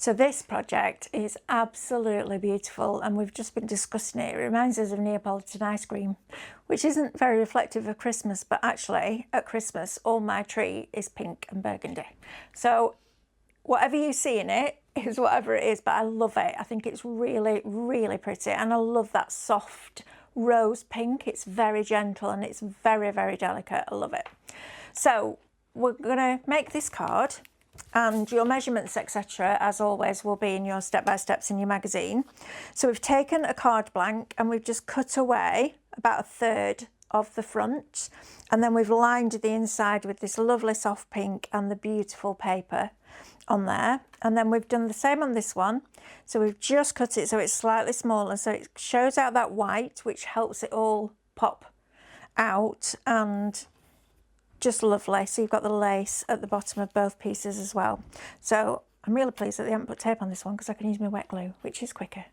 So this project is absolutely beautiful, and we've just been discussing it. It reminds us of Neapolitan ice cream, which isn't very reflective of Christmas, but actually at Christmas all my tree is pink and burgundy. So whatever you see in it is whatever it is, but I love it. I think it's really, really pretty, and I love that soft rose pink. It's very gentle and it's very, very delicate. I love it. So we're gonna make this card, and your measurements, etc., as always, will be in your step-by-steps in your magazine. So we've taken a card blank and we've just cut away about a third of the front, and then we've lined the inside with this lovely soft pink and the beautiful paper on there. And then we've done the same on this one. So we've just cut it so it's slightly smaller, so it shows out that white, which helps it all pop out, and just lovely. So you've got the lace at the bottom of both pieces as well. So I'm really pleased that they haven't put tape on this one, because I can use my wet glue, which is quicker.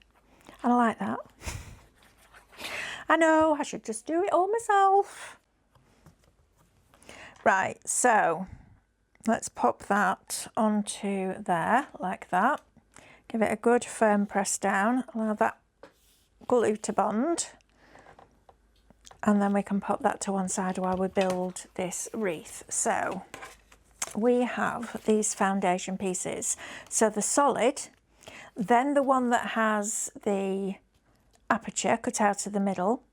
And I like that. I know, I should just do it all myself. Right, so let's pop that onto there like that. Give it a good firm press down. Allow that glue to bond. And then we can pop that to one side while we build this wreath. So we have these foundation pieces. So the solid, then the one that has the aperture cut out of the middle.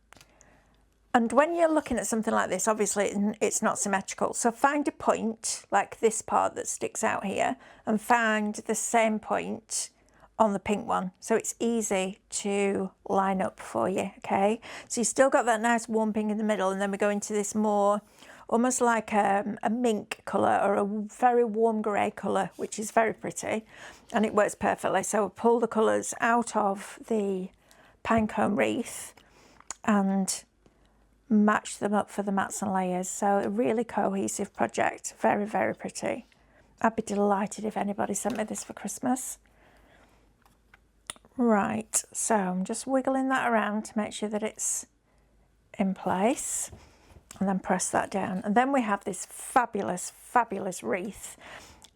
And when you're looking at something like this, obviously it's not symmetrical. So find a point like this part that sticks out here, and find the same point on the pink one, so it's easy to line up for you. Okay, so you still got that nice warm pink in the middle, and then we go into this more almost like a mink colour or a very warm grey colour, which is very pretty, and it works perfectly. So we'll pull the colours out of the pinecone wreath and match them up for the mats and layers. So a really cohesive project, very, very pretty. I'd be delighted if anybody sent me this for Christmas. Right, so I'm just wiggling that around to make sure that it's in place, and then press that down. And then we have this fabulous, fabulous wreath.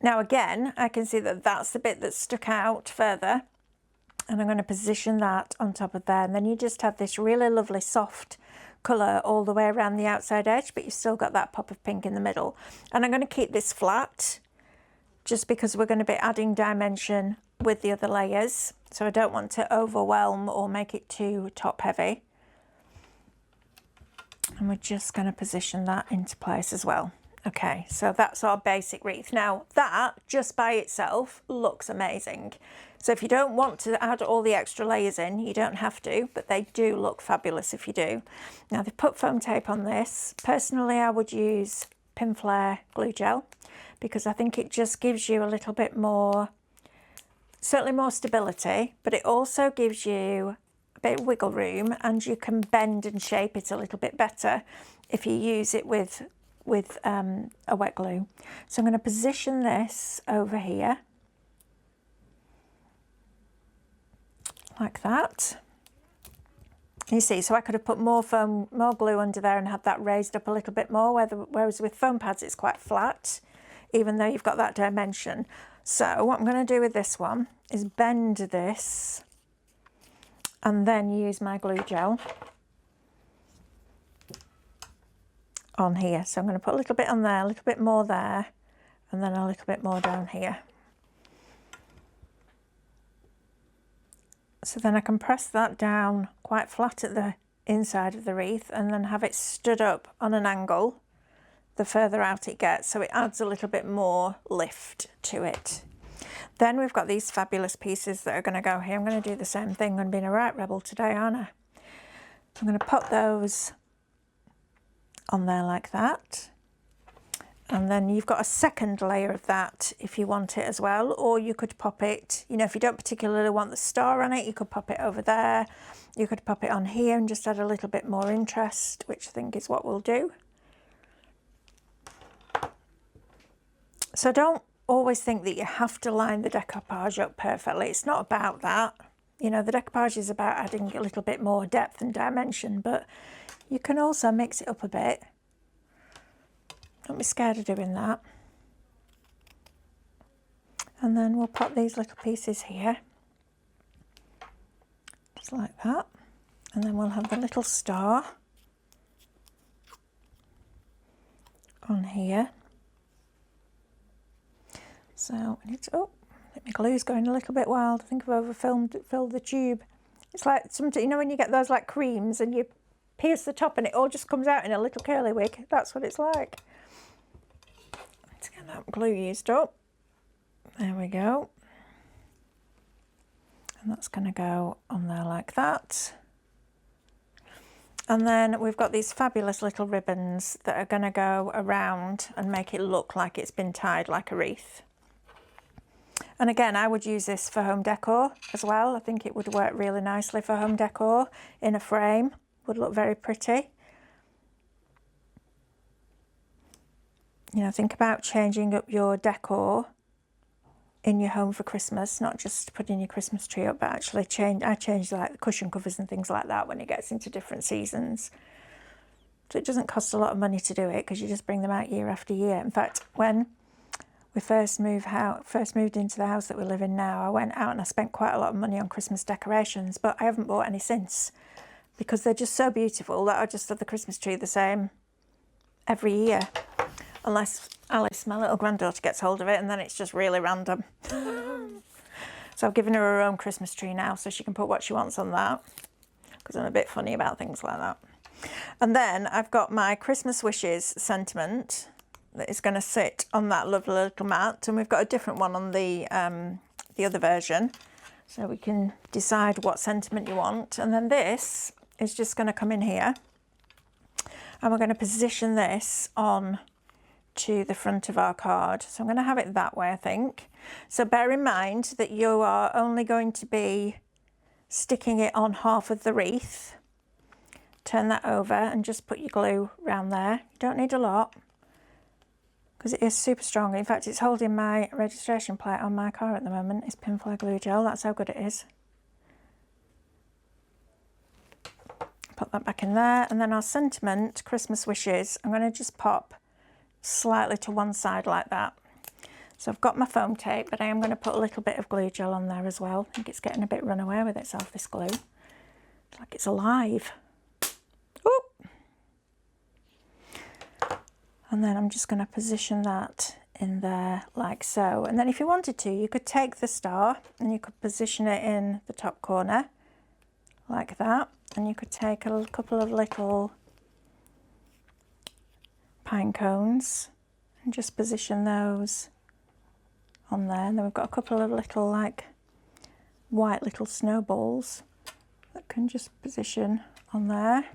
Now again, I can see that that's the bit that stuck out further, and I'm going to position that on top of there. And then you just have this really lovely soft colour all the way around the outside edge, but you've still got that pop of pink in the middle. And I'm going to keep this flat just because we're going to be adding dimension with the other layers, so I don't want to overwhelm or make it too top heavy. And we're just going to position that into place as well. Okay, so that's our basic wreath. Now that just by itself looks amazing. So if you don't want to add all the extra layers in, you don't have to, but they do look fabulous if you do. Now they've put foam tape on this. Personally, I would use Pinflair glue gel, because I think it just gives you a little bit more, certainly more stability, but it also gives you a bit of wiggle room, and you can bend and shape it a little bit better if you use it with a wet glue. So I'm going to position this over here like that. You see, so I could have put more foam, more glue under there and had that raised up a little bit more, whereas with foam pads it's quite flat, even though you've got that dimension. So what I'm going to do with this one is bend this and then use my glue gel on here. So I'm going to put a little bit on there, a little bit more there, and then a little bit more down here. So then I can press that down quite flat at the inside of the wreath, and then have it stood up on an angle the further out it gets, so it adds a little bit more lift to it. Then we've got these fabulous pieces that are going to go here. I'm going to do the same thing. I'm going to be a right rebel today, aren't I? I'm going to put those on there like that. And then you've got a second layer of that if you want it as well, or you could pop it, you know, if you don't particularly want the star on it, you could pop it over there. You could pop it on here and just add a little bit more interest, which I think is what we'll do. So don't always think that you have to line the decoupage up perfectly. It's not about that. You know, the decoupage is about adding a little bit more depth and dimension, but you can also mix it up a bit. Don't be scared of doing that. And then we'll pop these little pieces here, just like that. And then we'll have the little star on here. So we need to, oh, I think my glue's going a little bit wild. I think I've filled the tube. It's like something, you know, when you get those like creams and you pierce the top and it all just comes out in a little curly wig. That's what it's like. Let's get that glue used up. There we go. And that's going to go on there like that. And then we've got these fabulous little ribbons that are going to go around and make it look like it's been tied like a wreath. And again, I would use this for home decor as well. I think it would work really nicely for home decor in a frame. Would look very pretty. You know, think about changing up your decor in your home for Christmas, not just putting your Christmas tree up, but actually I change like the cushion covers and things like that when it gets into different seasons. So it doesn't cost a lot of money to do it because you just bring them out year after year. In fact, when we first moved into the house that we live in now, I went out and I spent quite a lot of money on Christmas decorations, but I haven't bought any since because they're just so beautiful that I just have the Christmas tree the same every year. Unless Alice, my little granddaughter, gets hold of it, and then it's just really random. So I've given her own Christmas tree now, so she can put what she wants on that, because I'm a bit funny about things like that. And then I've got my Christmas wishes sentiment that is going to sit on that lovely little mat, and we've got a different one on the other version, so we can decide what sentiment you want. And then this is just going to come in here, and we're going to position this on to the front of our card. So I'm going to have it that way, I think. So bear in mind that you are only going to be sticking it on half of the wreath. Turn that over and just put your glue around there. You don't need a lot because it is super strong. In fact, it's holding my registration plate on my car at the moment. It's Pinfly glue gel. That's how good it is. Put that back in there. And then our sentiment, Christmas wishes, I'm going to just pop slightly to one side like that. So I've got my foam tape, but I am going to put a little bit of glue gel on there as well. I think it's getting a bit run away with itself, this glue. It's like it's alive. Oop. And then I'm just going to position that in there like so. And then if you wanted to, you could take the star and you could position it in the top corner like that. And you could take a couple of little pine cones and just position those on there. And then we've got a couple of little like white little snowballs that can just position on there.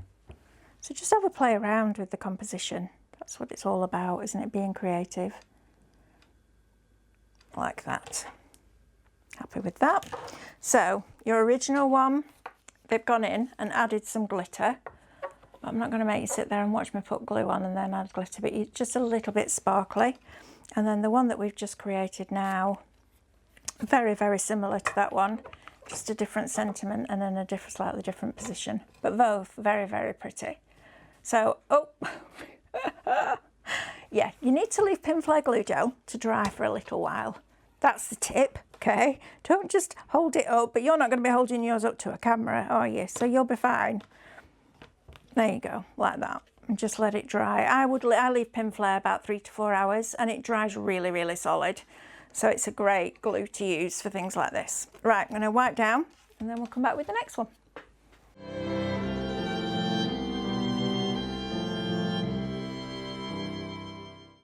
So just have a play around with the composition. That's what it's all about, isn't it? Being creative. Like that. Happy with that. So your original one, they've gone in and added some glitter. I'm not going to make you sit there and watch me put glue on and then add glitter, but just a little bit sparkly. And then the one that we've just created now, very, very similar to that one, just a different sentiment and in a slightly different position, but both very, very pretty. So, oh, yeah, you need to leave Pinfly glue gel to dry for a little while. That's the tip, okay? Don't just hold it up, but you're not going to be holding yours up to a camera, are you? So you'll be fine. There you go, like that, and just let it dry. I leave Pinfly about 3 to 4 hours and it dries really, really solid. So it's a great glue to use for things like this. Right, I'm going to wipe down and then we'll come back with the next one.